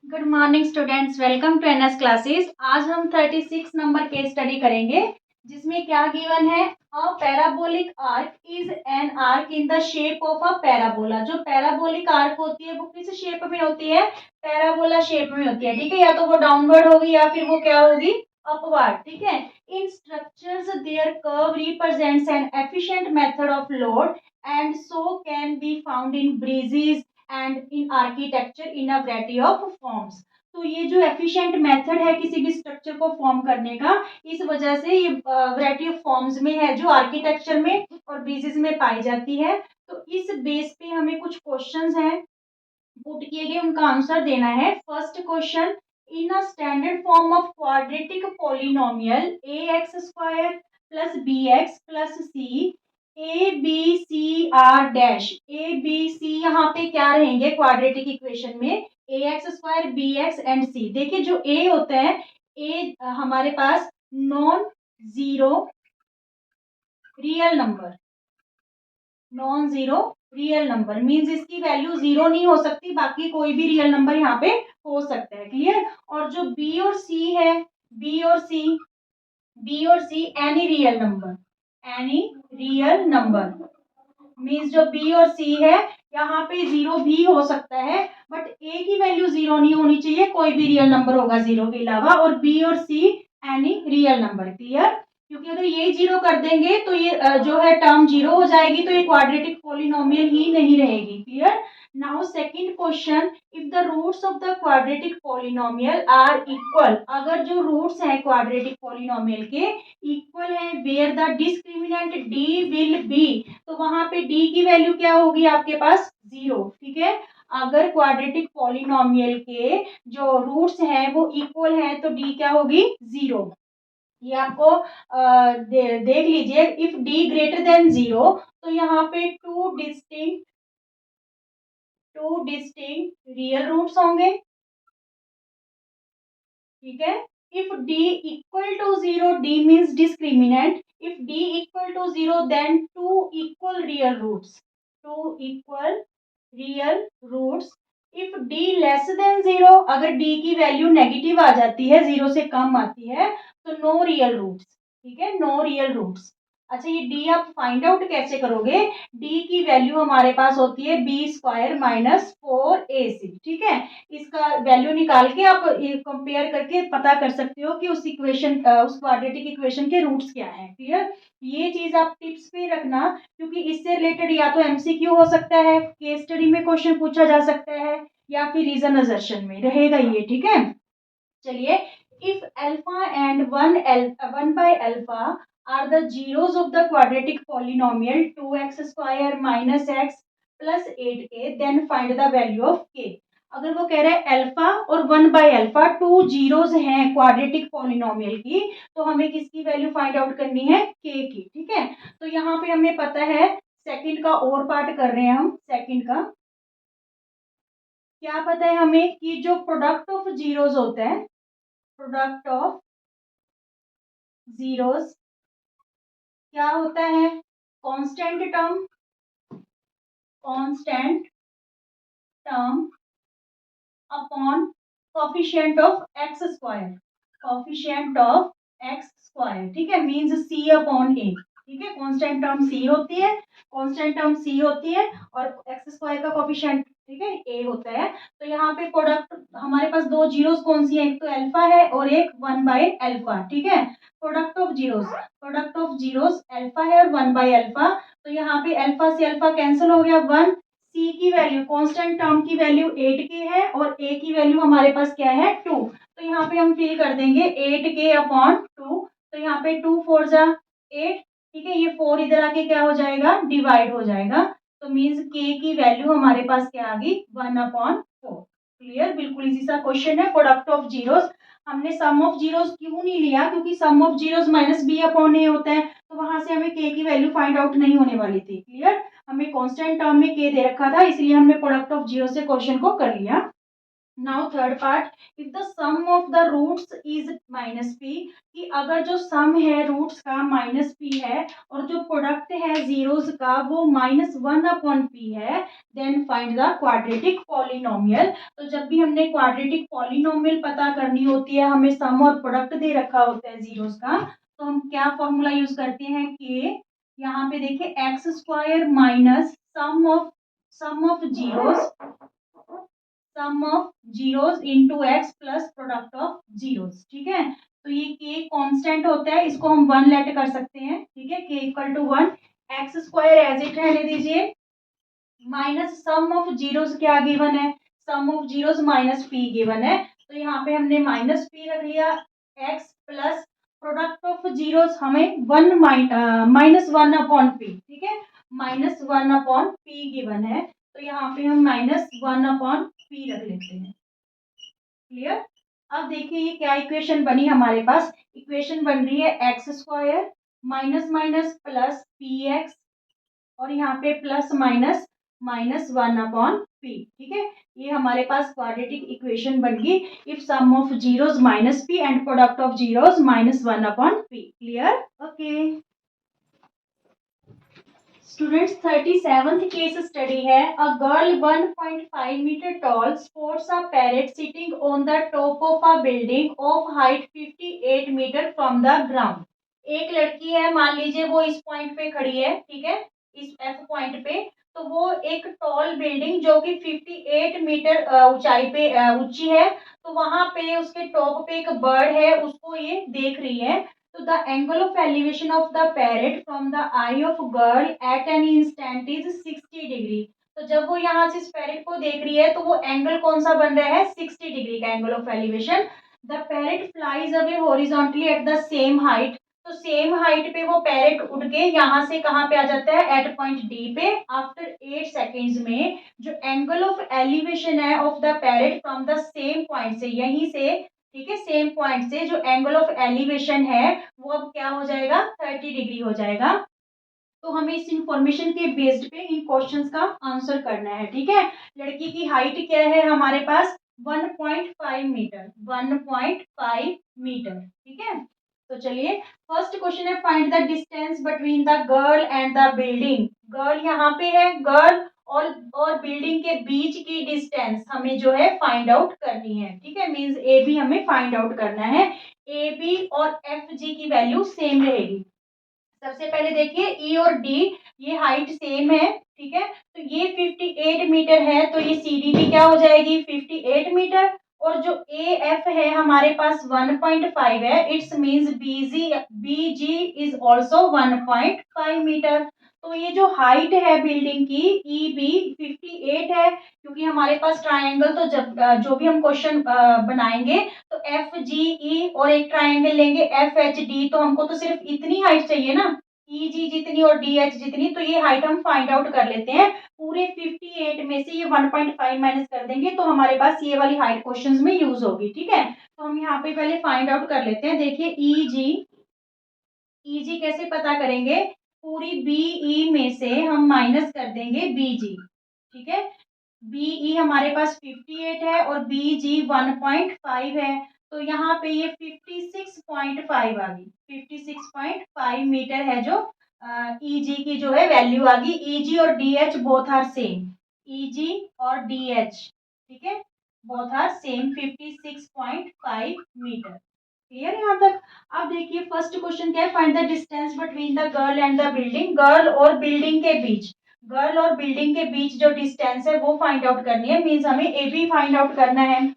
Good morning students, welcome to NS classes. आज हम 36 number case study करेंगे जिसमें क्या गिवन है। A parabolic arc is an arc in the shape of a parabola. जो parabolic arc होती है वो किस शेप में होती है? पैराबोला शेप में होती है। ठीक है, या तो वो डाउनवर्ड होगी या फिर वो क्या होगी, अपवर्ड। ठीक है, in structures their curve represents an efficient method of load and so can be found in bridges and in architecture in a variety of forms. तो ये जो एफिशिएंट मेथड है किसी भी स्ट्रक्चर को फॉर्म करने का, इस वजह से ये वैरायटी ऑफ फॉर्म्स में है जो आर्किटेक्चर में और ब्रिजेस में पाई जाती है। तो इस बेस पे हमें कुछ क्वेश्चंस हैं पुट किए गए, उनका आंसर देना है। First question, in a standard form of quadratic polynomial a x square plus b x plus c a b c are dash. A b c यहाँ पे क्या रहेंगे क्वाड्रेटिक इक्वेशन में? A x square b x and c. देखिए जो a होता है, a हमारे पास non zero real number, non zero real number means इसकी वैल्यू जीरो नहीं हो सकती, बाकी कोई भी रियल नंबर यहाँ पे हो सकता है। क्लियर? और जो बी और सी है, बी और सी, बी और see any real number, any real number means जो बी और सी है यहाँ पे जीरो भी हो सकता है, बट ए की वैल्यू जीरो नहीं होनी चाहिए, कोई भी रियल नंबर होगा जीरो के अलावा। और बी और see any real number. Clear? क्योंकि अगर ये जीरो कर देंगे तो ये जो है टर्म जीरो हो जाएगी, तो ये क्वाड्रेटिक पॉलिनोमियल ही नहीं रहेगी। Clear? Now second question, if the roots of the quadratic polynomial are equal. अगर जो रूट्स हैं क्वाड्रेटिक पॉलिनोमियल के इक्वल है, where the discriminant D will be, तो वहां पे डी की वैल्यू क्या होगी आपके पास? जीरो। ठीक है, अगर क्वाड्रेटिक पॉलिनोमियल के जो रूट्स हैं वो इक्वल हैं तो डी क्या होगी? जीरो। ये आपको देख लीजिए, if D greater than zero तो यहाँ पे टू डिस्टिंक्ट रियल रूट्स होंगे। ठीक है, if D equal to zero, D means discriminant, if D equal to zero then two equal real roots, two equal real roots. If D less than zero, अगर D की value negative आ जाती है, zero से कम आती है, तो no real roots. ठीक है, नो रियल रूट्स। अच्छा, ये डी आप फाइंड आउट कैसे करोगे? डी की वैल्यू हमारे पास होती है बी स्क्वायर माइनस फोर ए सी। ठीक है, इसका वैल्यू निकाल के आप कंपेयर करके पता कर सकते हो कि उस इक्वेशन उस क्वाड्रेटिक इक्वेशन के रूट्स क्या हैं। क्लियर? ये चीज आप टिप्स पे रखना, क्योंकि इससे रिलेटेड या तो एमसीक्यू हो सकता है, केस स्टडी में क्वेश्चन पूछा जा सकता है, या फिर रीजन असर्शन में रहेगा ये। ठीक है, चलिए, if alpha and one by alpha are the zeros of the quadratic polynomial two x square minus x plus eight k, then find the value of k. अगर वो कह रहे हैं अल्फा और one by alpha two zeros हैं quadratic polynomial की, तो हमें किसकी वैल्यू फाइंड आउट करनी है? के की। ठीक है, तो यहाँ पे हमें पता है, सेकंड का और पार्ट कर रहे हैं हम। सेकंड का क्या पता है हमें कि जो प्रोडक्ट ऑफ जीरोस होता है, प्रोडक्ट ऑफ जीरोस क्या होता है? Constant term, constant term upon coefficient of x square, coefficient of x square. ठीक है, मींस सी अपॉन ए। ठीक है, कांस्टेंट टर्म सी होती है, कांस्टेंट टर्म सी होती है, और एक्स स्क्वायर का कोफिशिएंट ठीक है ए होता है। तो यहाँ पे प्रोडक्ट हमारे पास दो जीरोस कौन सी है? एक तो अल्फा है और एक वन बाय अल्फा। ठीक है, product of zeros, product of zeros alpha है और वन बाय अल्फा। तो यहाँ पे अल्फा से अल्फा कैंसिल हो गया, वन। सी की वैल्यू, कांस्टेंट टर्म की वैल्यू 8 के है और ए की वैल्यू हमारे पास क्या है? 2। तो यहाँ पे हम फिल कर देंगे 8 के अपॉन 2। तो यहाँ पे 2 4 जा 8। ठीक है, ये 4 इधर आके क्या हो जाएगा? डिवाइड हो जाएगा। तो मीन्स के की वैल्यू हमारे पास क्या आ गई? 1/4। क्लियर? बिल्कुल इजी सा क्वेश्चन है। प्रोडक्ट ऑफ जीरोस, हमने सम ऑफ जीरोस क्यों नहीं लिया? क्योंकि sum of zeros minus b upon a होता है, तो वहां से हमें के की वैल्यू फाइंड आउट नहीं होने वाली थी। क्लियर? हमें कांस्टेंट टर्म में के दे रखा था, इसलिए हमने प्रोडक्ट ऑफ जीरो से क्वेश्चन को कर लिया। Now third part, if the sum of the roots is minus P, कि अगर जो सम है रूट्स का माइनस पी है और जो प्रोडक्ट है जीरोस का वो -1/p है, then find the quadratic polynomial. तो जब भी हमने क्वाड्रेटिक पॉलिनोमियल पता करनी होती है, हमें सम और प्रोडक्ट दे रखा होता है जीरोस का, तो हम क्या फॉर्मूला यूज करते हैं कि यहाँ पे देखिए x square minus sum of zeros, sum of zeros into x plus product of zeros. ठीक है, तो ये के कांस्टेंट होता है, इसको हम 1 लेट कर सकते हैं। ठीक है, k equal to 1, x square as it रहने दीजिए, माइनस सम ऑफ जीरोस क्या गिवन है, sum of zeros minus p given है, तो यहाँ पे हमने माइनस पी रख लिया, x plus product of zeros हमें -1/p। ठीक है, -1/p गिवन है, तो यहाँ पे हम -1/p रख लेते हैं। क्लियर। अब देखिए ये क्या इक्वेशन बनी हमारे पास, इक्वेशन बन रही है x square minus minus plus P x, और यहाँ पे प्लस माइनस -1/p। ठीक है, ये हमारे पास क्वाड्रेटिक इक्वेशन बन गई if sum of zeros minus p and product of zeros -1/p। Clear. Okay students, 37th case study है। A girl 1.5 metre tall sports a parrot sitting on the top of a building of height 58 metre from the ground. एक लड़की है, मान लीजिए वो इस point पे खड़ी है, ठीक है, इस एफ पॉइंट पे, तो वो एक टॉल बिल्डिंग जो कि 58 मीटर ऊंचाई पे ऊंची है, तो वहां पे उसके टॉप पे एक बर्ड है, उसको ये देख रही है। तो the angle of elevation of the parrot from the eye of girl at an instant is 60 degree. तो जब वो यहाँ से इस पैरेट को देख रही है तो वो एंगल कौन सा बन रहा है, 60 डिग्री का angle of elevation. The parrot flies away horizontally at the same height, तो सेम हाइट पे वो पैरेट उड़ के यहाँ से कहाँ पे आ जाता है, एट पॉइंट डी पे। आफ्टर 8 सेकेंड्स में जो एंगल ऑफ एलिवेशन है of the parrot from the same point से, यहीं से, ठीक है, सेम पॉइंट से जो एंगल ऑफ एलिवेशन है वो अब क्या हो जाएगा, 30 डिग्री हो जाएगा। तो हमें इस इंफॉर्मेशन के बेस्ड पे इन क्वेश्चंस का आंसर करना है। ठीक है, लड़की की हाइट क्या है हमारे पास, 1.5 मीटर, 1.5 मीटर। ठीक है, तो चलिए फर्स्ट क्वेश्चन है, find the distance between the girl and the building. Girl यहाँ पे है, गर्ल और बिल्डिंग के बीच की डिस्टेंस हमें जो है फाइंड आउट करनी है। ठीक है, मींस ए बी हमें फाइंड आउट करना है। ए बी और एफ जी की वैल्यू सेम रहेगी। सबसे पहले देखिए ई और डी, ये हाइट सेम है। ठीक है, तो ये 58 मीटर है, तो ये सी डी भी क्या हो जाएगी, 58 मीटर। और जो ए एफ है हमारे पास 1.5 है, it's means B G is also 1.5 metre. तो ये जो हाइट है बिल्डिंग की ई बी 58 है, क्योंकि हमारे पास ट्राइंगल, तो जब जो भी हम क्वेश्चन बनाएंगे तो एफ जी ई और एक ट्राइंगल लेंगे एफ एच डी, तो हमको तो सिर्फ इतनी हाइट चाहिए ना, ई जी जितनी और डी एच जितनी, तो ये हाइट हम फाइंड आउट कर लेते हैं। पूरे 58 में से ये 1.5 माइनस कर देंगे तो हमारे पास ये वाली हाइट क्वेश्चंस में यूज होगी। ठीक है, तो हम यहाँ पे पहले फाइंड आउट कर लेते हैं। देखिए ई जी कैसे पता करेंगे, पूरी बीई में से हम माइनस कर देंगे बीजी। ठीक है, बीई हमारे पास 58 है और बीजी 1.5 है, तो यहाँ पे ये 56.5 आ गई, 56.5 मीटर है जो ईजी की जो है वैल्यू आ गई। ईजी और D H both are same, EG और डी एच, ठीक है, both are same 56.5 metre. Clear यहाँ तक। अब देखिए फर्स्ट क्वेश्चन क्या है, find the distance between the girl and the building. Girl और बिल्डिंग के बीच, गर्ल और बिल्डिंग के बीच जो डिस्टेंस है वो फाइंड आउट करनी है, मींस हमें ए बी फाइंड आउट करना है।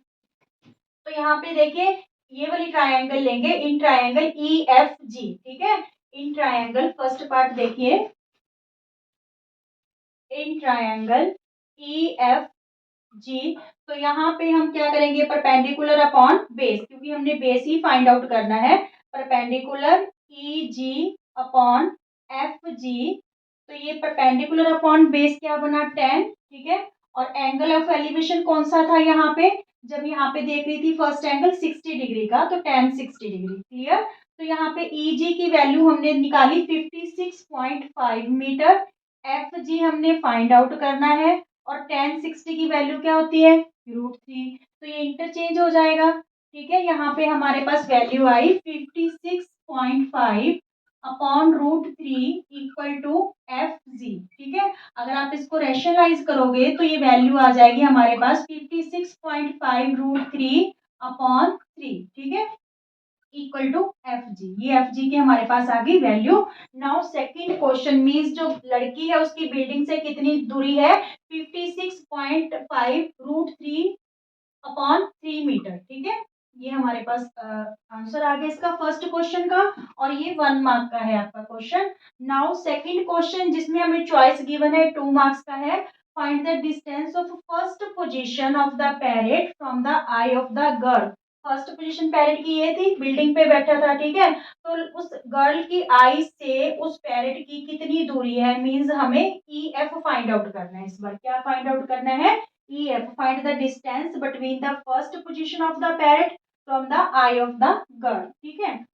तो यहाँ पे देखिए ये वाली ट्रायंगल लेंगे, in triangle E F G. ठीक है, इन ट्रायंगल फर्स्ट पार्ट देखिए, in triangle E F G. तो यहाँ पे हम क्या करेंगे, परपेंडिकुलर अपॉन बेस, क्योंकि हमने बेस ही फाइंड आउट करना है। परपेंडिकुलर ई जी अपॉन एफ जी, तो ये परपेंडिकुलर अपॉन बेस क्या बना, 10। ठीक है, और एंगल ऑफ एलिवेशन कौन सा था यहाँ पे, जब यहाँ पे देख रही थी फर्स्ट एंगल 60 डिग्री का, तो 10 60 डिग्री। क्लियर। तो यहाँ पे ई जी की वैल्यू हमने निकाली 56.5 मीटर, एफ जी हमने फाइंड आउट करना है, और tan 60 की वैल्यू क्या होती है √3, तो ये इंटरचेंज हो जाएगा। ठीक है, यहाँ पे हमारे पास वैल्यू आई 56.5 अपॉन √3 इक्वल टू FG। ठीक है, अगर आप इसको रैशनलाइज करोगे तो ये वैल्यू आ जाएगी हमारे पास 56.5 √3 अपॉन 3। ठीक है, इक्वल टू FG, ये FG की हमारे पास आ गई value. Now second question means जो लड़की है उसकी बिल्डिंग से कितनी दूरी है 56.5 √3 अपॉन 3 मीटर। ठीक है, ये हमारे पास आंसर आ गया इसका फर्स्ट क्वेश्चन का, और ये 1 मार्क का है आपका क्वेश्चन। नाउ सेकंड क्वेश्चन जिसमें हमें चॉइस गिवन है 2 मार्क्स का है। Find the distance of first position of the parrot from the I of the girl. First position parrot की ये थी, बिल्डिंग पे बैठा था। ठीक है, तो उस गर्ल की आई से उस पैरेट की कितनी दूरी है, मींस हमें EF फाइंड आउट करना है। इस बार क्या फाइंड आउट करना है, EF, find the distance between the first position of the parrot from the eye of the girl। ठीक है,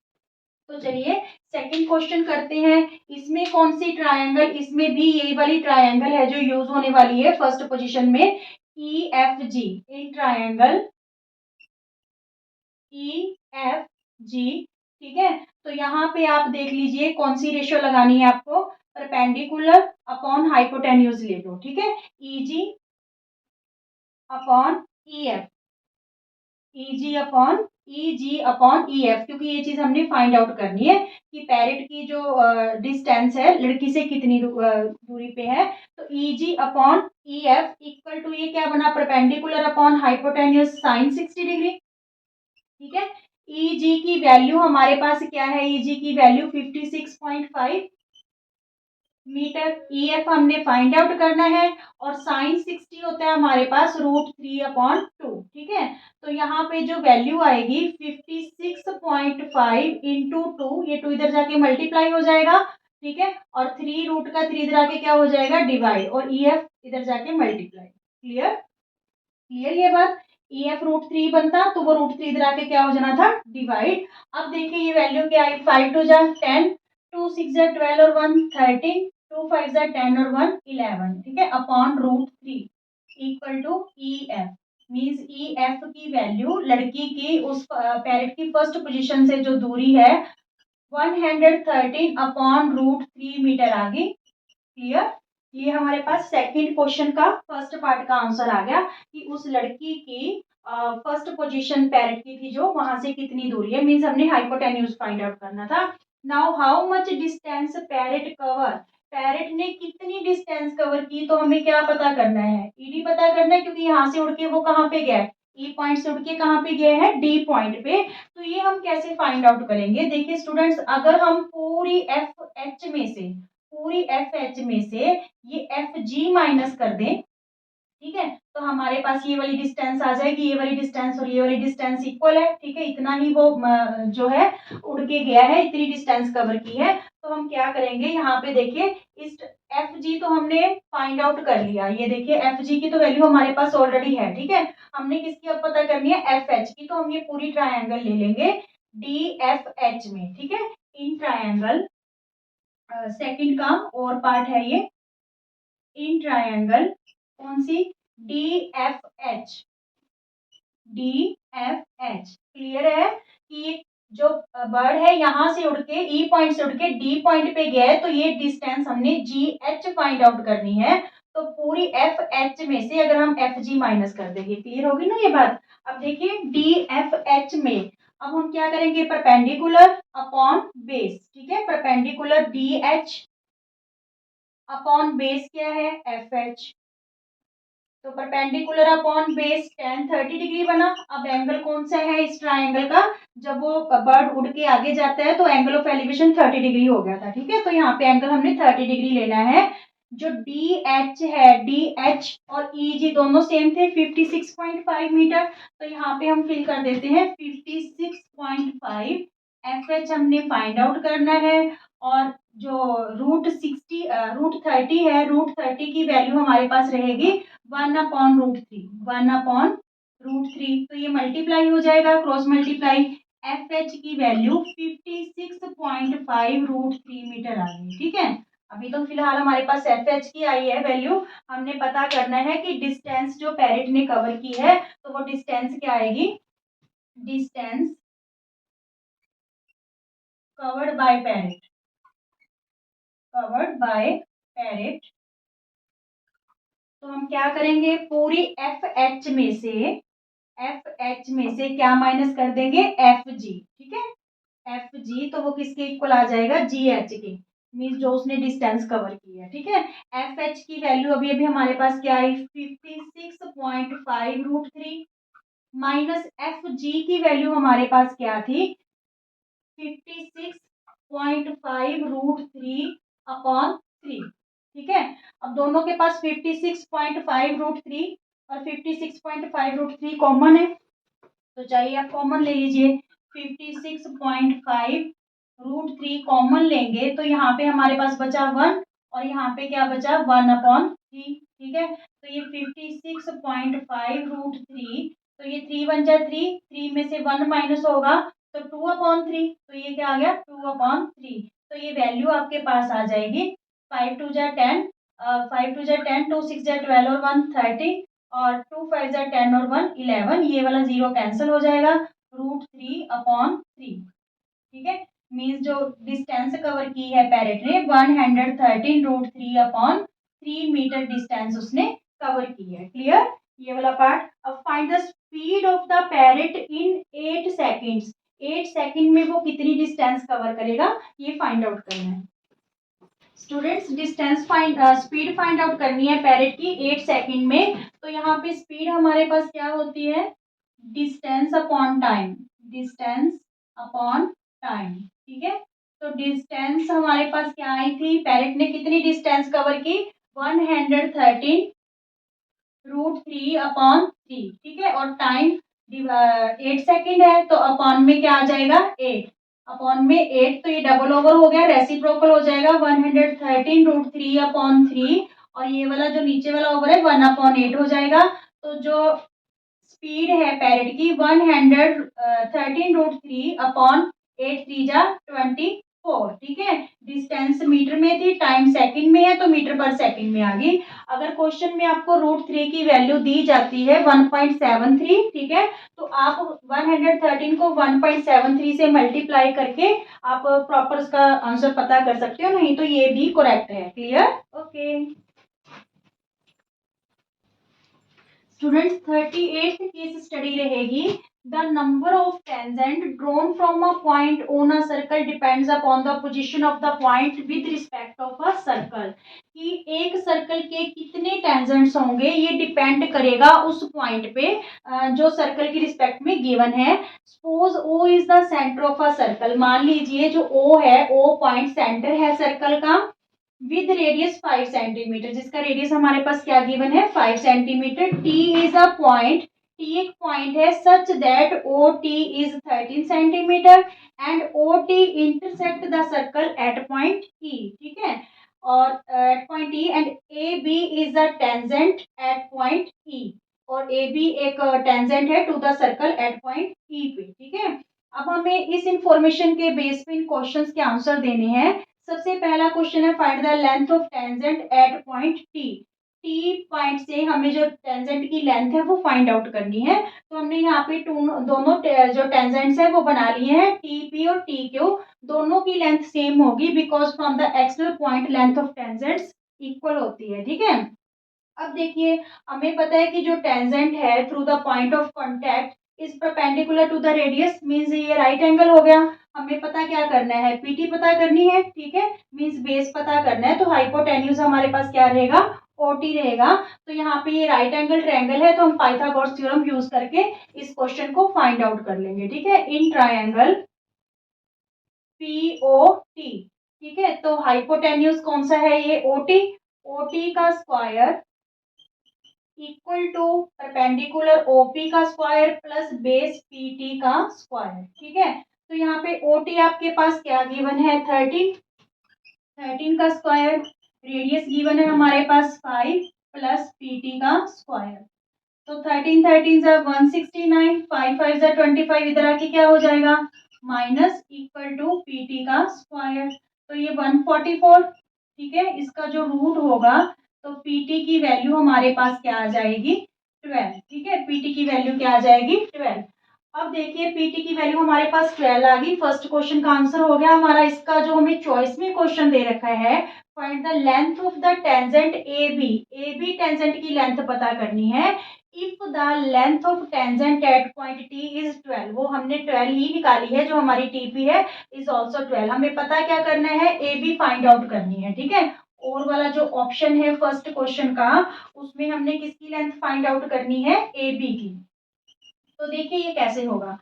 तो चलिए सेकंड क्वेश्चन करते हैं। इसमें कौन सी ट्रायंगल, इसमें भी यही वाली ट्रायंगल है जो यूज होने वाली है फर्स्ट पोजीशन में, EFG। In triangle EFG। ठीक है, तो यहाँ पे आप देख लीजिए कौन सी रेशियो लगानी है आपको, परपेंडिकुलर अपॉन हाइपोटेन्यूज ले लो। ठीक है, EG upon EF, EG upon EF, क्योंकि ये चीज हमने फाइंड आउट करनी है कि पैरेट की जो डिस्टेंस है लड़की से कितनी दूरी पे है। तो EG upon EF equal to ये क्या बना, perpendicular upon hypotenuse sine 60 degree. ठीक है, EG की वैल्यू हमारे पास क्या है, EG की वैल्यू 56.5 मीटर। EF हमने फाइंड आउट करना है, और साइन 60 होता है हमारे पास √3/2। ठीक है, तो यहाँ पे जो वैल्यू आएगी 56.5 इंटू 2, ये 2 इधर जाके मल्टीप्लाई हो जाएगा। ठीक है, और 3 रूट का 3 इधर आके क्या हो जाएगा डिवाइड, और EF इधर जाके मल्टीप्लाई। क्लियर, क्लियर ये बात। EF √3 बनता तो वो √3 इधर आके क्या हो जाना था डिवाइड। अब देखिए ये वैल्यू क्या आई, 5 2 जा 10, 2 6 जा 12 और 1 13, 2 5 जा 10 और 1 11। ठीक है, upon √3 equal to EF, means EF की वैल्यू लड़की की उस पैरेट की फर्स्ट पोजीशन से जो दूरी है 113 अपॉन √3 मीटर आ गई। क्लियर, ये हमारे पास सेकंड क्वेश्चन का फर्स्ट पार्ट का आंसर आ गया कि उस लड़की की फर्स्ट पोजीशन पैरेट की थी जो, वहां से कितनी दूरी है, मींस हमने हाइपोटेन्यूज फाइंड आउट करना था। Now how much distance parrot cover, parrot ने कितनी डिस्टेंस कवर की, तो हमें क्या पता करना है, ED पता करना है, क्योंकि यहाँ से उड़ के वो कहाँ पे गया है, E पॉइंट से उड़ के कहाँ पे गया है D पॉइंट पे। तो ये हम कैसे फाइंड आउट करेंगे, देखिए स्टूडेंट्स, अगर हम पूरी FH में से ये FG माइनस कर दें, ठीक है, तो हमारे पास ये वाली डिस्टेंस आ जाएगी, ये वाली डिस्टेंस और ये वाली डिस्टेंस इक्वल है। ठीक है, इतना ही वो जो है उड़ के गया है, इतनी डिस्टेंस कवर की है। तो हम क्या करेंगे, यहाँ पे देखिए इस FG तो हमने फाइंड आउट कर लिया, ये देखिए FG की तो वैल्यू हमारे पास ऑलरेडी है। ठीक है, हमने किसकी अब पता करनी है, FH की, तो हम ये पूरी ट्रायंगल ले लेंगे DFH में। ठीक है, इन ट्रायंगल सेकंड का और पार्ट है ये, इन ट्रायंगल कौन सी, DFH, DFH। क्लियर है कि ये जो बर्ड है यहाँ से उड़ के E पॉइंट से उड़ के D पॉइंट पे गया है, तो ये डिस्टेंस हमने GH फाइंड आउट करनी है। तो पूरी FH में से अगर हम FG माइनस कर देंगे, क्लियर होगी ना ये बात। अब देखिए DFH में अब हम क्या करेंगे, परपेंडिकुलर अपॉन बेस। ठीक है, परपेंडिकुलर DH अपॉन बेस क्या है FH, तो perpendicular upon base tan 30 degree बना। अब एंगल कौन सा है इस ट्रायंगल का, जब वो बर्ड उड़ के आगे जाता है तो एंगल ऑफ एलिवेशन 30 डिग्री हो गया था। ठीक है, तो यहाँ पे एंगल हमने 30 डिग्री लेना है। जो DH है, DH और EG दोनों सेम थे 56.5 मीटर, तो यहाँ पे हम फिल कर देते हैं 56.5। FH हमने फाइंड आउट करना है, और जो √30 है, √30 की वैल्यू हमारे पास रहेगी 1/√3, तो ये मल्टीप्लाई हो जाएगा, क्रॉस मल्टीप्लाई। FH की वैल्यू 56.5 √3 मीटर आ गई। ठीक है, अभी तो फिलहाल हमारे पास एफ एच की आई है वैल्यू। हमने पता करना है कि डिस्टेंस जो पैरेट ने कवर की है तो वो डिस्टेंस क्या आएगी, distance covered by parrot, covered by parrot. तो हम क्या करेंगे, पूरी एफ एच में से, एफ एच में से क्या माइनस कर देंगे, एफ जी। ठीक है, एफ जी तो वो किसके इक्वल आ जाएगा, जी एच के, मीन्स जो उसने डिस्टेंस कवर की है। ठीक है, एफ एच की वैल्यू अभी अभी हमारे पास क्या आई, 56.5 √3 माइनस एफ जी की वैल्यू हमारे पास क्या थी, 56.5 √3 अपॉन 3। ठीक है, अब दोनों के पास 56.5 √3 और 56.5 √3 कॉमन है, तो चाहिए आप कॉमन ले लीजिए। 56.5 √3 कॉमन लेंगे तो यहाँ पे हमारे पास बचा 1 और यहाँ पे क्या बचा, 1/3। ठीक है, तो ये 56.5 √3, तो ये 3 बन जाए 3, 3 में से 1 माइनस होगा तो 2/3, तो ये क्या आ गया, 2/3। तो ये वैल्यू आपके पास आ जाएगी 5 2 जा 10, 5 2 जा 10, 2 6 जा 12 और 1 30, और 2 5 जा 10 और 1 11, ये वाला जीरो कैंसिल हो जाएगा, √3/3। ठीक है, मीन्स जो डिस्टेंस कवर की है पैरेट ने 113 √3/3 मीटर डिस्टेंस उसने कवर की है। क्लियर, ये वाला पार्ट। अब find the speed of the parrot in 8 seconds. 8 second में वो कितनी डिस्टेंस कवर करेगा, ये फाइंड आउट करना है। Students, distance find, speed find out करनी है पैरेट की 8 सेकंड में। तो यहाँ पे स्पीड हमारे पास क्या होती है, distance upon time, distance upon time. ठीक है, तो डिस्टेंस हमारे पास क्या आई थी, पैरेट ने कितनी डिस्टेंस कवर की, 113 √3/3। ठीक है, और टाइम 8 सेकेंड है तो अपॉन में क्या आ जाएगा, 8, अपॉन में 8, तो ये डबल ओवर हो गया, रेसिप्रोकल हो जाएगा, 113 √3/3, और ये वाला जो नीचे वाला ओवर है 1/8 हो जाएगा। तो जो स्पीड है पैरेट की 113 √3/8, 3 जा 24। ठीक है, डिस्टेंस मीटर में थी, टाइम सेकंड में है तो मीटर पर सेकंड में आ गई। अगर क्वेश्चन में आपको √3 की वैल्यू दी जाती है 1.73, ठीक है, तो आप 113 को 1.73 से मल्टीप्लाई करके आप प्रॉपर उसका आंसर पता कर सकते हो, नहीं तो ये भी करेक्ट है। Clear, okay students, 38th case study रहेगी, the number of tangent drawn from a point on a circle depends upon the position of the point with respect of a circle. कि एक सर्कल के कितने tangents होंगे ये depend करेगा उस point पे जो सर्कल की रिस्पेक्ट में गिवन है। Suppose O is the centre of a circle, मान लीजिए जो ओ है, ओ पॉइंट सेंटर है सर्कल का, विद रेडियस 5 सेंटीमीटर, जिसका रेडियस हमारे पास क्या गिवन है, 5 centimetre. T is a point, T एक पॉइंट है such that O T is 13 centimetre and O T intersect the circle at point E. ठीक है, और at point E, and A B is a tangent at point E, और A B एक tangent है to the circle at point E पे। ठीक है, अब हमें इस इंफॉर्मेशन के बेस पे इन क्वेश्चंस के आंसर देने हैं। सबसे पहला क्वेश्चन है, find the length of tangent at point T. T point से हमें जो टेंजेंट की लेंथ है वो फाइंड आउट करनी है। तो हमने यहाँ पे दोनों जो टेंजेंट्स है वो बना लिए हैं, टी पी और टी क्यू, दोनों की लेंथ सेम होगी because from the external point length of tangents equal होती है। ठीक है, अब देखिए, हमें पता है कि जो टेंजेंट है through the point of contact is perpendicular to the radius, means ये राइट एंगल हो गया। हमें पता क्या करना है, पीटी पता करनी है। ठीक है, मींस बेस पता करना है, तो हाइपोटेन्यूज हमारे पास क्या रहेगा, ओटी रहेगा। तो यहाँ पे ये राइट एंगल ट्रायंगल है तो हम पाइथागोरस थ्योरम यूज करके इस क्वेश्चन को फाइंड आउट कर लेंगे। ठीक है, इन ट्रायंगल पीओटी। ठीक है, तो हाइपोटेन्यूज कौन सा है, ये ओटी, ओटी का square equal to perpendicular OP का स्क्वायर प्लस बेस पीटी का स्क्वायर। ठीक है, तो यहाँ पे ओटी आपके पास क्या गिवन है, 13, 13 का स्क्वायर, रेडियस गिवन है हमारे पास 5 प्लस पीटी का स्क्वायर। तो 13 13 जा 169, 5 5 जा 25, इधर आके क्या हो जाएगा, माइनस इक्वल टू पीटी का स्क्वायर, तो ये 144। ठीक है, इसका जो रूट होगा तो पीटी की वैल्यू हमारे पास क्या आ जाएगी 12। ठीक है, पीटी की वैल्यू क्या आ जाएगी 12। अब देखिए पीटी की वैल्यू हमारे पास 12 आ गई, फर्स्ट क्वेश्चन का आंसर हो गया हमारा। इसका जो हमें चॉइस में क्वेश्चन दे रखा है, find the length of the tangent A B tangent की लेंथ पता करनी है। If the length of tangent at point T is 12, वो हमने 12 ही निकाली है, जो हमारी टीपी है इज ऑल्सो 12। हमें पता क्या करना है, ए बी फाइंड आउट करनी है। ठीक है, और वाला जो ऑप्शन है फर्स्ट क्वेश्चन का, उसमें हमने किसकी लेंथ फाइंड आउट करनी है, ए बी की। तो देखिए ये कैसे होगा,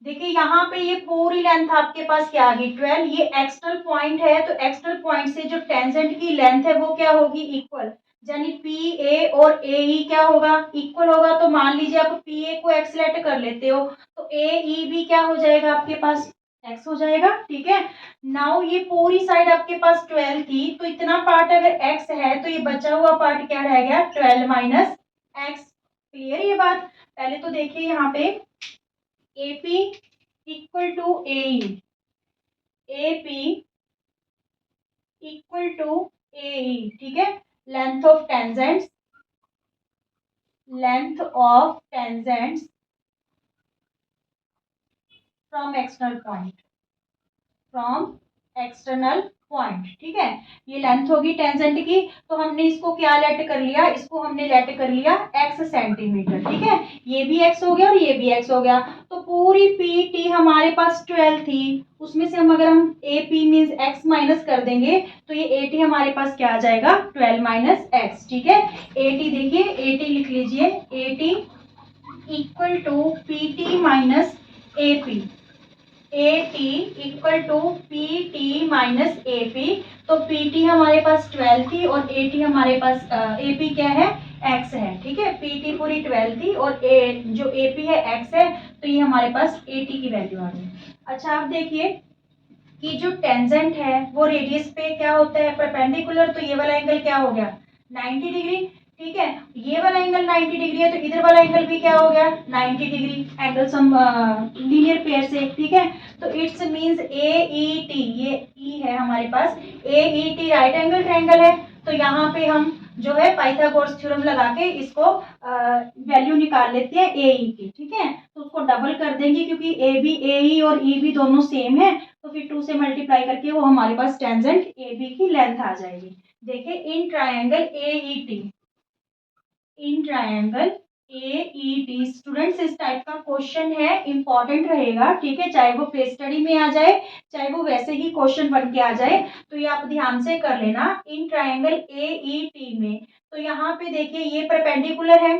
देखिए यहाँ पे ये पूरी लेंथ आपके पास क्या आ गई 12, ये एक्सटर्नल पॉइंट है, तो एक्सटर्नल पॉइंट से जो टेंजेंट की लेंथ है वो क्या होगी, इक्वल। यानी पी ए और ए ई क्या होगा, इक्वल होगा। तो मान लीजिए आप पी ए को एक्स लेट कर लेते हो, तो ए ई भी क्या हो जाएगा आपके पास, एक्स हो जाएगा। ठीक है, नाउ ये पूरी साइड आपके पास 12 थी, तो इतना पार्ट अगर एक्स है तो ये बचा हुआ पार्ट क्या रह गया 12 माइनस एक्स। क्लियर ये बात। पहले तो देखिए यहाँ पे AP equal to AE, AP equal to AE। ठीक है, length of tangents, length of tangents from external point, from external point. ठीक है, ये लेंथ होगी टेंजेंट की, तो हमने इसको क्या लेट कर लिया, इसको हमने लेट कर लिया x सेंटीमीटर। ठीक है, ये भी x हो गया और ये भी x हो गया। तो पूरी पी टी हमारे पास 12 थी, उसमें से हम अगर हम A P means x minus कर देंगे तो ये ए टी हमारे पास क्या आ जाएगा 12 माइनस एक्स। ठीक है, ए टी देखिए, ए टी लिख लीजिए, A T equal to P T minus A P, A T equal to P T minus A P. तो पी टी हमारे पास 12 थी और ए टी हमारे पास ए पी क्या है, एक्स है। ठीक है, पी टी पूरी 12 थी और जो ए पी है एक्स है, तो ये हमारे पास ए टी की वैल्यू आ गई। अच्छा आप देखिए कि जो टेंजेंट है वो रेडियस पे क्या होता है, परपेंडिकुलर, तो ये वाला एंगल क्या हो गया 90 डिग्री। ठीक है, ये वाला एंगल 90 डिग्री है, तो इधर वाला एंगल भी क्या हो गया 90 degree, angle sum linear pair से। ठीक है, तो it's means A E T, ये ई है हमारे पास, A E T right angle triangle है। तो यहाँ पे हम जो है पाइथागोरस थ्योरम लगा के इसको वैल्यू निकाल लेते हैं ए ई की। ठीक है, तो उसको डबल कर देंगे क्योंकि ए बी ए ई और ई भी दोनों सेम है, तो फिर 2 से मल्टीप्लाई करके वो हमारे पास टेंजेंट ए बी की लेंथ आ जाएगी। देखिए in triangle A E T, in triangle A E T, students इस टाइप का क्वेश्चन है, इंपॉर्टेंट रहेगा। ठीक है, चाहे वो केस स्टडी में आ जाए, चाहे वो वैसे ही क्वेश्चन बन के आ जाए, तो ये आप ध्यान से कर लेना। In triangle A E T में तो यहाँ पे देखिए ये परपेंडिकुलर है,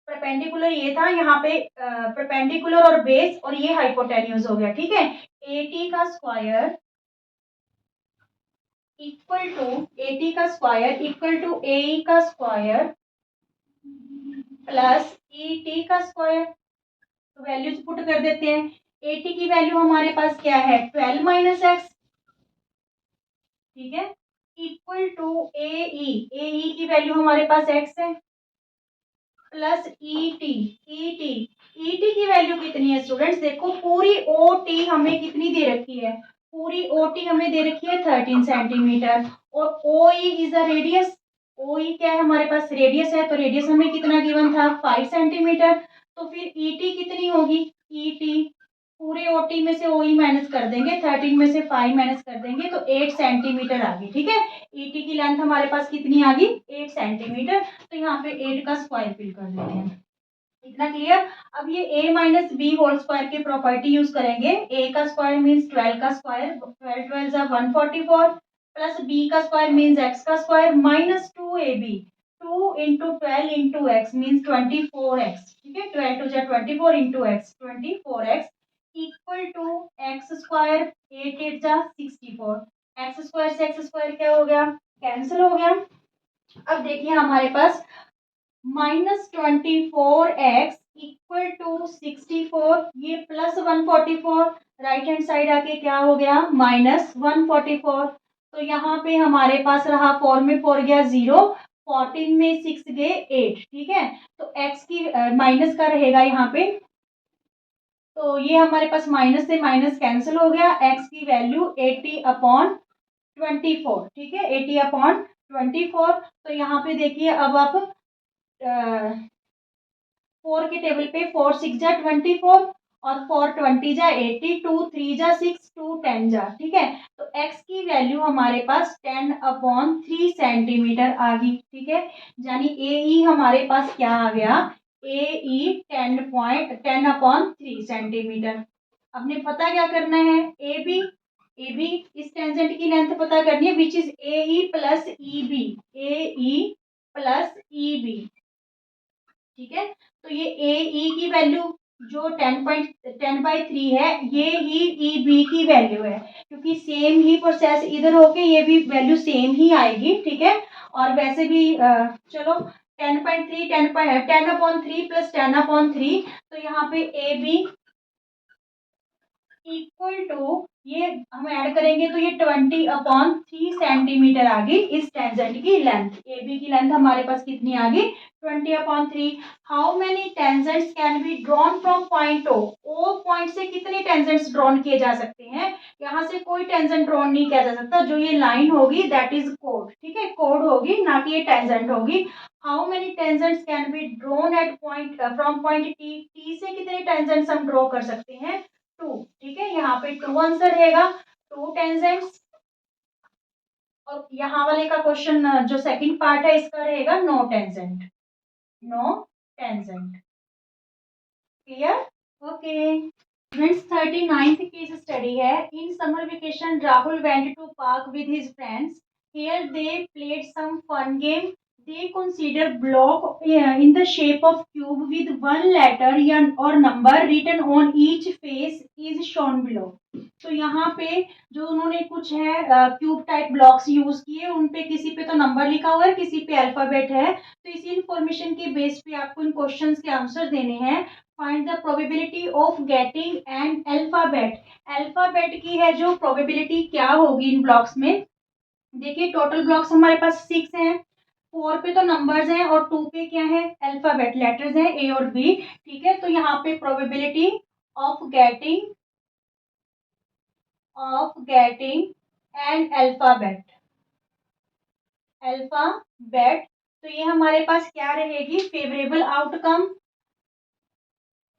परपेंडिकुलर ये था यहाँ पे, परपेंडिकुलर और बेस, और ये हाइपोटेन्यूज हो गया। ठीक है, ए टी का square equal to, A T का square equal to A E का स्क्वायर प्लस ई टी का स्क्वायर। तो वैल्यूज पुट कर देते हैं। ए टी की वैल्यू हमारे पास क्या है 12 माइनस एक्स। ठीक है, इक्वल टू ए ई की वैल्यू हमारे पास एक्स है, plus E T, E T की वैल्यू कितनी है स्टूडेंट्स, देखो पूरी ओ टी हमें कितनी दे रखी है, पूरी ओ टी हमें दे रखी है 13 सेंटीमीटर, और ओ ई इज अ रेडियस, ओ ई क्या है हमारे पास रेडियस है, तो रेडियस हमें कितना गिवन था 5 सेंटीमीटर। तो फिर ई टी कितनी होगी, ई टी पूरे ओ टी में से ओ ई माइनस कर देंगे, 13 में से 5 माइनस कर देंगे, तो 8 सेंटीमीटर आ गई। ठीक है, ई टी की लेंथ हमारे पास कितनी आ गई 8 सेंटीमीटर। तो यहाँ पे 8 का स्क्वायर फिल कर देते हैं। इतना क्लियर। अब ये a minus B whole square की प्रॉपर्टी यूज करेंगे। a का स्क्वायर मीन्स 12 का स्क्वायर, 12 12 जा 144, प्लस b का स्क्वायर मीन्स x का square minus 2ab, 2 into 12 into x means 24x। ठीक है, 12 टू जा 24 into x 24x equal to x square, 8 8 जा 64, एक्स स्क्वायर से एक्स स्क्वायर क्या हो गया कैंसिल हो गया। अब देखिए हमारे पास -24x इक्वल टू 64, ये प्लस 144, राइट हैंड साइड आके क्या हो गया -144। तो यहाँ पे हमारे पास रहा 4 में 4 गया 0, 14 में 6 गए 8। ठीक है, तो x की माइनस का रहेगा यहाँ पे, तो ये हमारे पास माइनस से माइनस कैंसिल हो गया, x की वैल्यू 80 अपॉन 24, ठीक है, 80/24। तो यहाँ पे देखिए अब आप 4 के टेबल पे 4 6 जा 24 और 4 20 जा 80, 2 3 जा 6, 2 10 जा, ठीक है। तो x की वैल्यू हमारे पास 10/3 सेंटीमीटर आ गई, ठीक है। यानी ए ई हमारे पास क्या आ गया, ए ई 10/3 सेंटीमीटर। अपने पता क्या करना है, ए बी इस टेंजेंट की लेंथ पता करनी है, which is A E plus E B, A E plus E B, ठीक है। तो ये ए ई की वैल्यू जो 10/3 है, ये ही ई बी की वैल्यू है, क्योंकि सेम ही प्रोसेस इधर होके ये भी वैल्यू सेम ही आएगी, ठीक है। और वैसे भी चलो 10/3 10/3 प्लस 10/3, तो यहाँ पे ए बी इक्वल टू, ये हम ऐड करेंगे तो ये 20/3 सेंटीमीटर आ गई इस टेंजेंट की लेंथ। ए बी की लेंथ हमारे पास कितनी आ गई, 20/3। How many tangents can be drawn from point O point से कितने टेंजेंट्स ड्रॉन किए जा सकते हैं, यहाँ से कोई टेंजेंट ड्रॉन नहीं किया जा सकता, जो ये लाइन होगी दैट इज कोड, ठीक है, कोड होगी ना कि ये टेंजेंट होगी। How many tangents can be drawn at point from point T, T से कितने टेंजेंट्स हम ड्रॉ कर सकते हैं, 2, ठीक है। यहाँ पे 2 आंसर रहेगा, 2 टेंजेंट्स। और यहाँ वाले का क्वेश्चन जो सेकंड पार्ट है इसका रहेगा no tangent, no tangent. Clear, okay. Friends 39th case study है। In summer vacation Rahul went to park with his friends, here they played some fun game, they consider block in the shape of cube with one letter or number written on each face is shown below। तो यहाँ पे जो उन्होंने कुछ है cube type blocks use किए, उन पे किसी पे तो नंबर लिखा हुआ है, किसी पे अल्फाबेट है। तो इसी इंफॉर्मेशन के बेस पे आपको इन क्वेश्चंस के आंसर देने हैं। Find the probability of getting an alphabet, alphabet की है जो प्रोबेबिलिटी क्या होगी इन ब्लॉक्स में। देखिए टोटल ब्लॉक्स हमारे पास 6 हैं, 4 पे तो नंबर्स हैं और 2 पे क्या है, अल्फाबेट लेटर्स हैं ए और बी, ठीक है। तो यहाँ पे probability of getting an alphabet, तो ये हमारे पास क्या रहेगी, फेवरेबल आउटकम,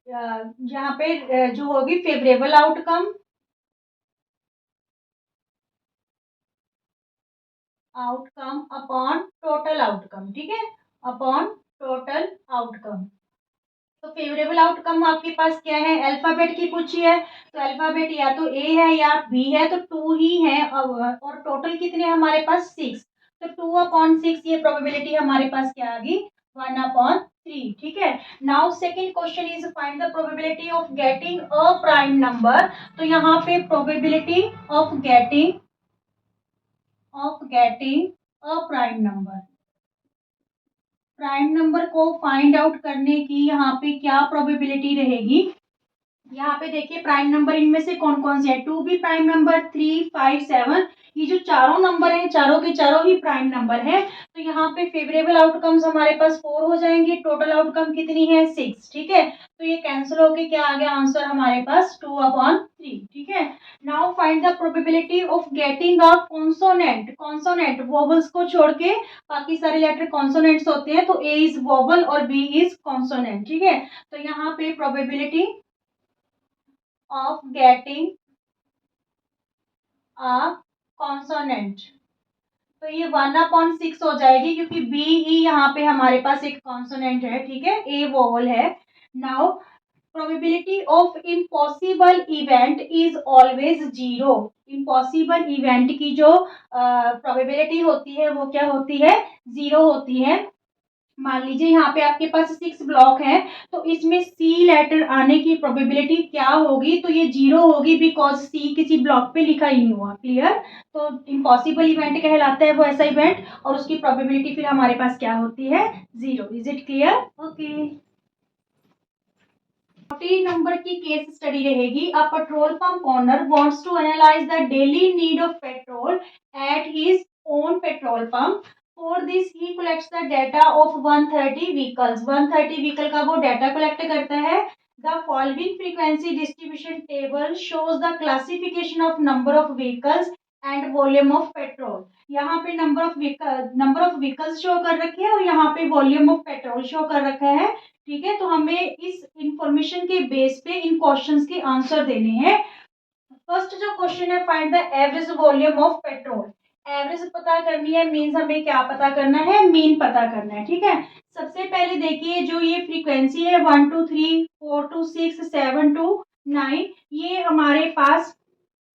यहाँ पे जो होगी favourable outcome upon total outcome, ठीक है, अपॉन टोटल आउटकम। तो फेवरेबल आउटकम आपके पास क्या है, अल्फाबेट की पूछी है, तो अल्फाबेट या तो ए है या बी है, तो 2 ही है। और टोटल कितने हमारे पास 6, तो 2/6, ये प्रोबेबिलिटी हमारे पास क्या आ गई, 1/3, ठीक है। Now second question is find the probability of getting a prime number. तो यहाँ पे probability of getting a prime number को फाइंड आउट करने की यहाँ पे क्या प्रोबेबिलिटी रहेगी। यहाँ पे देखिए प्राइम नंबर इनमें से कौन कौन से है, 2 भी प्राइम नंबर, 3 5 7, ये जो चारों नंबर हैं चारों के चारों ही प्राइम नंबर है। तो यहाँ पे फेवरेबल आउटकम्स हमारे पास 4 हो जाएंगे, टोटल आउटकम कितनी है 6, ठीक है। तो ये कैंसिल होके क्या आ गया आंसर हमारे पास 2/3, ठीक है। Now find the probability of getting a consonant, consonant vowels को छोड़ के बाकी सारे लेटर कॉन्सोनेंट्स होते हैं, तो ए इज वोवल और बी इज कॉन्सोनेंट, ठीक है। तो यहाँ पे probability of getting a consonant, तो ये 1/6 हो जाएगी, क्योंकि बी ही यहाँ पे हमारे पास एक कॉन्सोनेंट है, ठीक है, ए वोवल है। Now probability of impossible event is always 0, impossible event की जो प्रोबेबिलिटी होती है वो क्या होती है, 0 होती है। मान लीजिए यहाँ पे आपके पास 6 ब्लॉक है, तो इसमें सी लेटर आने की प्रोबेबिलिटी क्या होगी, तो ये 0 होगी, बिकॉज सी किसी ब्लॉक पे लिखा ही नहीं हुआ। क्लियर, तो इम्पॉसिबल इवेंट कहलाता है वो ऐसा इवेंट, और उसकी प्रोबेबिलिटी फिर हमारे पास क्या होती है, 0। Is it clear, okay. 40 number की केस स्टडी रहेगी। A petrol pump owner wants to analyse the daily need of petrol at his own petrol pump. For this he collects the data of 130 vehicles, 130 vehicle का वो data collect करता है। The following frequency distribution table shows the classification of number of vehicles and volume of petrol. यहाँ पे number of vehicles show कर रखे हैं और यहाँ पे वॉल्यूम ऑफ पेट्रोल शो कर रखा है। ठीक है, तो हमें इस इंफॉर्मेशन के बेस पे इन क्वेश्चंस के आंसर देने हैं। फर्स्ट जो क्वेश्चन है, find the average volume of petrol. Average पता करनी है, मीन्स हमें क्या पता करना है, मीन पता करना है। ठीक है, सबसे पहले देखिए जो ये फ्रीक्वेंसी है 1 2 3 4 2 6 7 2 9, ये हमारे पास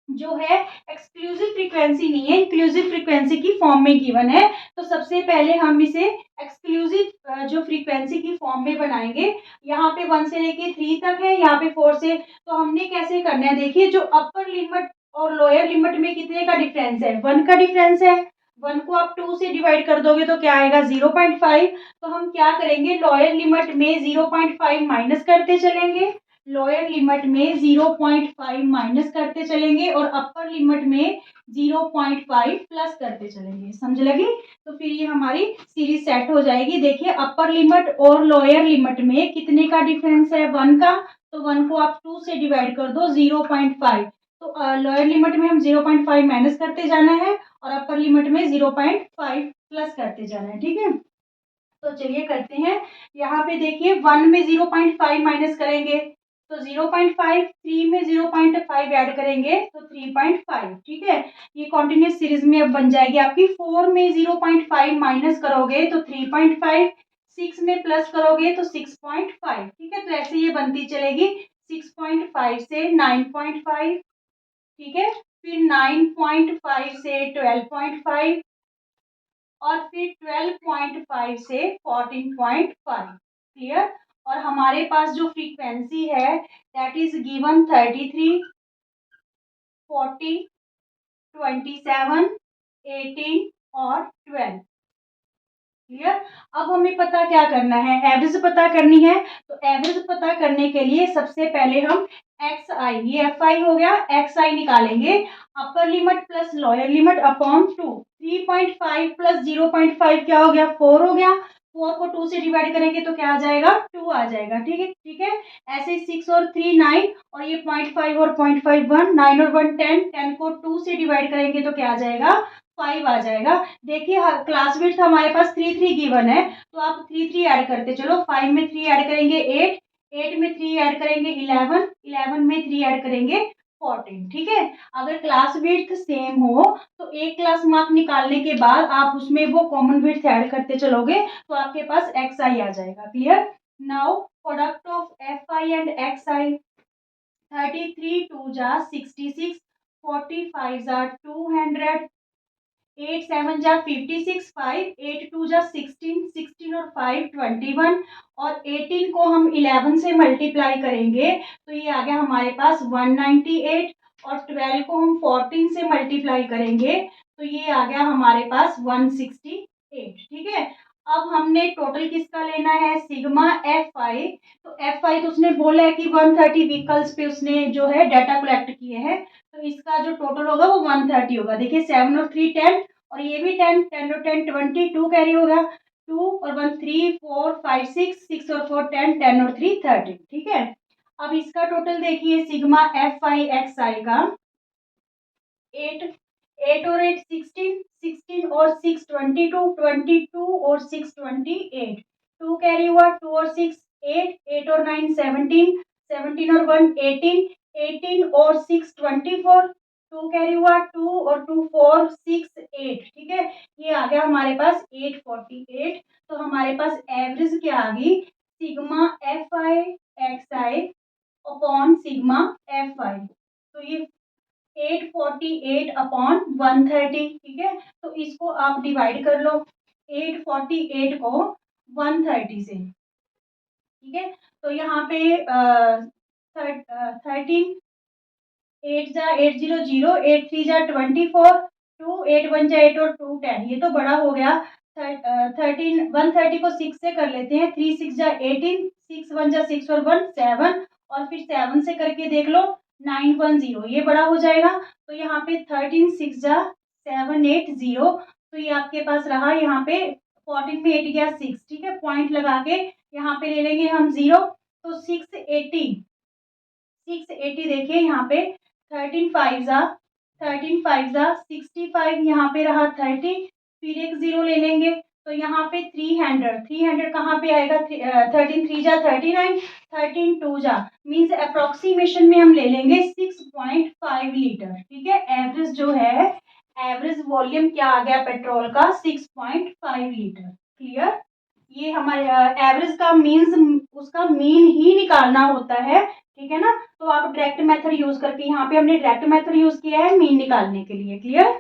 जो है एक्सक्लूसिव फ्रीक्वेंसी नहीं है, इंक्लूसिव फ्रीक्वेंसी की फॉर्म में गिवन है। तो सबसे पहले हम इसे एक्सक्लूसिव जो फ्रीक्वेंसी की फॉर्म में बनाएंगे। यहाँ पे 1 से लेके 3 तक है, यहाँ पे 4 से। तो हमने कैसे करना है, देखिए जो अपर लिमिट और लोअर लिमिट में कितने का डिफरेंस है, 1 का डिफरेंस है। 1 को आप 2 से डिवाइड कर दोगे तो क्या आएगा, 0.5। तो हम क्या करेंगे, लोअर लिमिट में 0.5 माइनस करते चलेंगे, लोअर लिमिट में 0.5 माइनस करते चलेंगे और अपर लिमिट में 0.5 प्लस करते चलेंगे। समझ लगी? तो फिर ये हमारी सीरीज सेट हो जाएगी। देखिए अपर लिमिट और लोअर लिमिट में कितने का डिफरेंस है, 1 का। तो 1 को आप 2 से डिवाइड कर दो, 0.5। तो लोअर लिमिट में हम 0.5 माइनस करते जाना है और अपर लिमिट में 0.5 प्लस करते जाना है। ठीक है, तो चलिए करते हैं। यहाँ पे देखिए 1 में 0.5 माइनस करेंगे तो 0.5, 3 में 0.5 ऐड करेंगे तो 3.5। ठीक है, ये कॉन्टिन्यूस सीरीज में अब बन जाएगी आपकी। 4 में 0.5 माइनस करोगे तो 3.5, 6 में प्लस करोगे तो 6.5। ठीक है, तो ऐसे ये बनती चलेगी 6.5 से 9.5। ठीक है, फिर 9.5 से 12.5 और फिर 12.5 से 14.5। क्लियर? और हमारे पास जो फ्रीक्वेंसी है दैट इज गिवन 33, 40, 27, 18 और 12। क्लियर? अब हमें पता क्या करना है, एवरेज पता करनी है। तो एवरेज पता करने के लिए सबसे पहले हम एक्स आई, ये एफ आई हो गया, एक्स आई निकालेंगे। Upper limit plus lower limit upon 2। 3.5 plus 0.5 क्या हो गया, 4 हो गया। 4 को 2 से डिवाइड करेंगे तो क्या आ जाएगा, 2 आ जाएगा। ठीक है, ठीक है। ऐसे ही 6 और 3 9 और ये 0.5 और 0.5 1, 9 और 1 10, 10 को 2 से डिवाइड करेंगे तो क्या आ जाएगा, 5 आ जाएगा। देखिए क्लास विड्थ हमारे पास 3 3 गिवन है, तो आप 3 3 ऐड करते चलो। 5 में 3 ऐड करेंगे 8, 8 में 3 ऐड करेंगे 11, 11 में 3 ऐड करेंगे 14। ठीक है, अगर क्लास विड्थ सेम हो तो एक क्लास मार्क निकालने के बाद आप उसमें वो कॉमन विड्थ ऐड करते चलोगे तो आपके पास एक्स आई आ जाएगा। Clear? Now product of f i and x i, 33 2 जा 66, 45 जा 200, 8 7 जा 56, 5 8 2 जा 16, 16 और 5 21 और 18 को हम 11 से मल्टीप्लाई करेंगे तो ये आ गया हमारे पास 198 और 12 को हम 14 से मल्टीप्लाई करेंगे तो ये आ गया हमारे पास 168। ठीक है, अब हमने टोटल किसका लेना है, सिग्मा एफ आई। तो एफ आई तो उसने बोला है कि 130 व्हीकल्स पे उसने जो है डाटा कलेक्ट किए हैं, तो इसका जो टोटल होगा वो 130 होगा। देखिए 7 और 3 10 और ये भी 10, 10 और 10 20, 2 कैरी होगा, 2 और 1 3 4 5 6, 6 और 4 10, 10 और 3 13। ठीक है, अब इसका टोटल देखिए सिग्मा एफ आई एक्स आई का 8, 8 और 8 16, 16 और 6 22, 22 और 6 28, 2 कैरी हुआ, 2 और 6 8, 8 और 9 17, 17 और 1 18, 18 और 6 24, 2 कैरी हुआ, 2 और 2 4 6 8। ठीक है, ये आ गया हमारे पास 848। तो हमारे पास एवरेज क्या आ गई, sigma F I x I upon sigma F I. तो ये 848 अपॉन 130। ठीक है, तो इसको आप डिवाइड कर लो 848 को 130 से। ठीक है, तो यहाँ पे 13, 8 जा 8 0 0, 8 3 जा 24, 2 8 1 जा 8 और 2 10, ये तो बड़ा हो गया। 13 130 को 6 से कर लेते हैं, 3 6 जा 18, 6 1 जा 6 और 1 7 और फिर 7 से करके देख लो 9 1 0, ये बड़ा हो जाएगा। तो यहाँ पे 13 6 जा 7 8 0, तो ये आपके पास रहा यहाँ पे 14 में 8 गया 6। ठीक है, पॉइंट लगा के यहाँ पे ले लेंगे हम 0, तो 680, 680 देखिए यहाँ पे 13 5 जा 13 5 जा 65, यहाँ पे रहा 30, फिर एक 0 ले लेंगे तो यहाँ पे 300 कहाँ पे आएगा, 13 3 जा 39, 13 2 जा मीन्स अप्रोक्सीमेशन में हम ले लेंगे 6.5 लीटर। ठीक है, एवरेज जो है, एवरेज वॉल्यूम क्या आ गया पेट्रोल का, 6.5 लीटर। क्लियर, ये हमारे एवरेज का मीन्स उसका मीन ही निकालना होता है। ठीक है ना, तो आप डायरेक्ट मेथड यूज करके, यहाँ पे हमने डायरेक्ट मेथड यूज किया है मीन निकालने के लिए। क्लियर।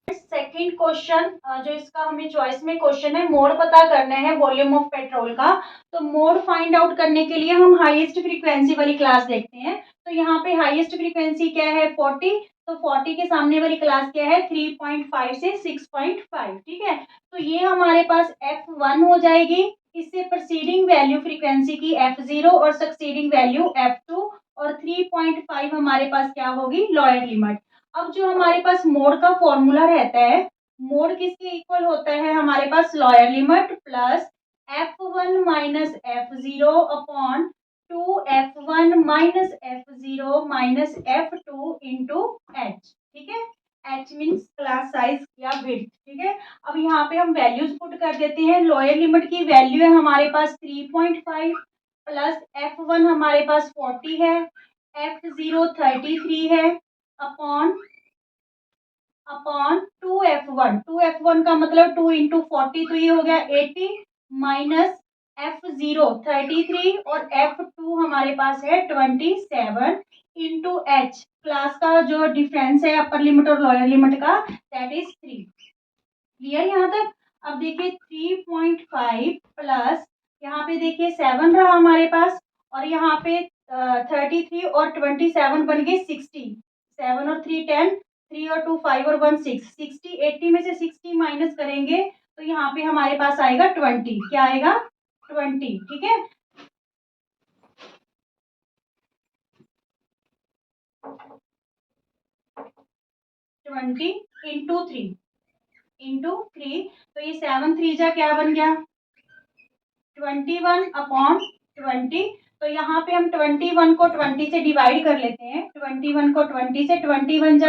सेकंड क्वेश्चन जो इसका हमें चॉइस में क्वेश्चन है, मोड पता करना है वॉल्यूम ऑफ पेट्रोल का। तो मोड फाइंड आउट करने के लिए हम हाईएस्ट फ्रीक्वेंसी वाली क्लास देखते हैं। तो यहाँ पे हाईएस्ट फ्रीक्वेंसी क्या है, 40, तो 40 के सामने वाली क्लास क्या है, 3.5 से 6.5। ठीक है, तो ये हमारे पास F1 हो जाएगी, इससे प्रोसीडिंग वैल्यू फ्रीक्वेंसी की F0 और सक्सीडिंग वैल्यू F2, और 3.5 हमारे पास क्या होगी, लोअर लिमिट। अब जो हमारे पास मोड का फॉर्मूला रहता है, मोड किसके इक्वल होता है, हमारे पास lower limit plus F1 minus F0 upon 2F1 minus F0 minus F2 into H। ठीक है, H मीन्स क्लास साइज या विड्थ। ठीक है, अब यहाँ पे हम वैल्यूज पुट कर देते हैं। लोअर लिमिट की वैल्यू है हमारे पास 3.5 प्लस F1 हमारे पास 40 है, F0 33 है, अपॉन 2F1 का मतलब 2 इंटू 40, तो ये हो गया 80 माइनस F0 33 और F2 हमारे पास है 27 इंटू H, क्लास का जो डिफरेंस है अपर लिमिट और लोअर लिमिट का, दैट इज 3। क्लियर यहाँ तक। अब देखिए 3.5 प्लस यहाँ पे देखिए 7 रहा हमारे पास, और यहाँ पे 33 और 27 बन गए 60, 7 और 3 10, 3 और 2 5 और 1 6, 60 80 में से 60 माइनस करेंगे तो यहाँ पे हमारे पास आएगा 20। क्या आएगा, 20। ठीक है, 20 इंटू 3, तो ये 7 3 जा क्या बन गया, 21 अपॉन 20। तो यहाँ पे हम 21 को 20 से डिवाइड कर लेते हैं, 21 को 20 से, 21 जा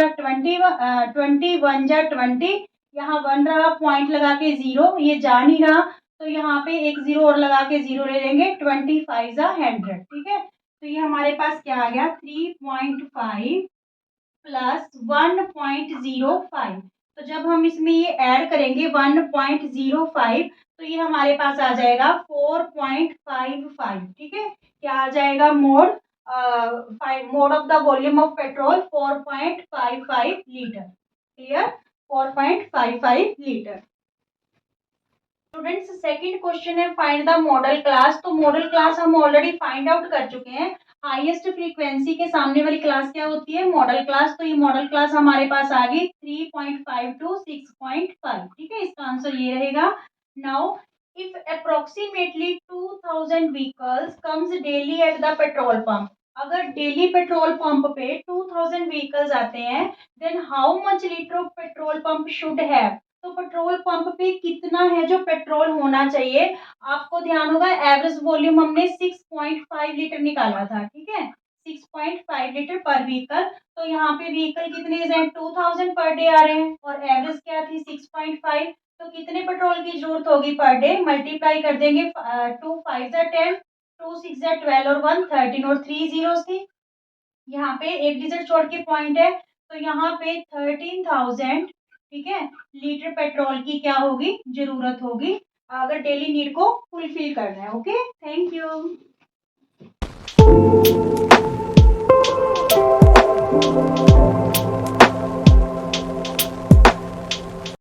21 जा 20, यहाँ 1 रहा, पॉइंट लगा के 0, ये जा नहीं रहा तो यहाँ पे एक 0 और लगा के 0 ले लेंगे, 25 जा 100। ठीक है, तो ये हमारे पास क्या आ गया, 3.5 प्लस 1.05। तो जब हम इसमें ये ऐड करेंगे 1.05, तो ये हमारे पास आ जाएगा 4.55। ठीक है, क्या आ जाएगा, mode mode of the volume of petrol 4.55 litre. Clear, 4.55 litre. Students second question है फाइंड द मॉडल क्लास। तो मॉडल क्लास हम ऑलरेडी फाइंड आउट कर चुके हैं। हाईएस्ट फ्रीक्वेंसी के सामने वाली क्लास क्या होती है, मॉडल क्लास। तो ये मॉडल क्लास हमारे पास आ गई 3.5 टू 6.5। ठीक है, इसका आंसर ये रहेगा। Now if approximately 2000 vehicles comes daily at the petrol pump, अगर डेली पेट्रोल पंप पे 2000 व्हीकल्स आते हैं, then how much litre of petrol pump should have. तो पेट्रोल पंप पे कितना है जो पेट्रोल होना चाहिए। आपको ध्यान होगा एवरेज वॉल्यूम हमने 6.5 लीटर निकाला था। ठीक है, 6.5 लीटर पर व्हीकल। तो यहाँ पे व्हीकल कितने हैं, 2000 पर डे आ रहे हैं, और एवरेज क्या थी 6.5। तो कितने पेट्रोल की जरूरत होगी पर डे, मल्टीप्लाई कर देंगे, 2 5 जा 10, 2 6 जा 12 और 1 13 और 3 जीरोस थी। यहाँ पे एक डिजिट छोड़ के पॉइंट है, तो यहाँ पे 13,000, ठीक है, लीटर पेट्रोल की क्या होगी, जरूरत होगी, अगर डेली नीड को फुलफिल करना है। Okay, thank you.